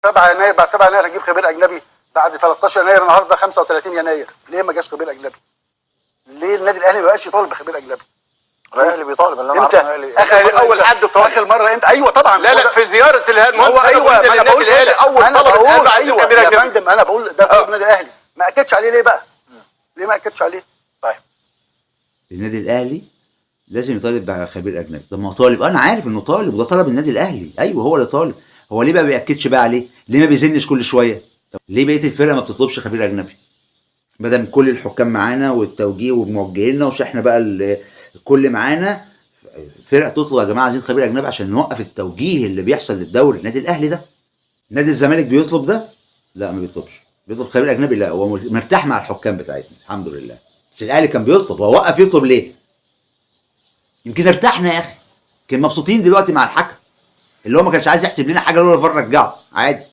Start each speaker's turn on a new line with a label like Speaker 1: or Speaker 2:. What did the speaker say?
Speaker 1: 7 يناير، بعد 7 يناير هنجيب خبير اجنبي، بعد 13 يناير النهارده 35 يناير، ليه ما جاش خبير اجنبي؟ ليه النادي الاهلي ما بقاش يطالب بخبير اجنبي؟
Speaker 2: الاهلي بيطالب، اللي انا
Speaker 1: امتى؟
Speaker 2: عارفه
Speaker 1: اول حد طالب اخر مره امتى؟ ايوه طبعا.
Speaker 3: لا في زياره المهندس
Speaker 1: ايوه
Speaker 3: للنادي الاهلي اول طلب عايزين خبير
Speaker 1: يا
Speaker 3: اجنبي.
Speaker 1: فندم انا بقول ده طلب النادي الاهلي، ما اكدش عليه ليه بقى؟ ليه ما اكدش عليه؟
Speaker 2: طيب
Speaker 4: النادي الاهلي لازم يطالب بخبير اجنبي. طب ما هو طالب، انا عارف انه طالب وده طلب النادي الاهلي، ايوه هو اللي طالب. هو ليه بقى ما بياكدش بقى عليه؟ ليه ما بيزنش كل شويه؟ طب ليه بقيه الفرقه ما بتطلبش خبير اجنبي؟ بدل كل الحكام معانا والتوجيه وموجهيننا وش احنا بقى الكل معانا، فرق تطلب يا جماعه عايزين خبير اجنبي عشان نوقف التوجيه اللي بيحصل للدوري. النادي الاهلي ده، نادي الزمالك بيطلب ده؟ لا ما بيطلبش. بيطلب خبير اجنبي؟ لا، هو مرتاح مع الحكام بتاعتنا الحمد لله. بس الاهلي كان بيطلب، هو وقف يطلب ليه؟ يمكن ارتحنا يا اخي، كان مبسوطين دلوقتي مع الحكم اللي هو ما كانش عايز يحسب لنا حاجه لولا الفار رجعه عادي.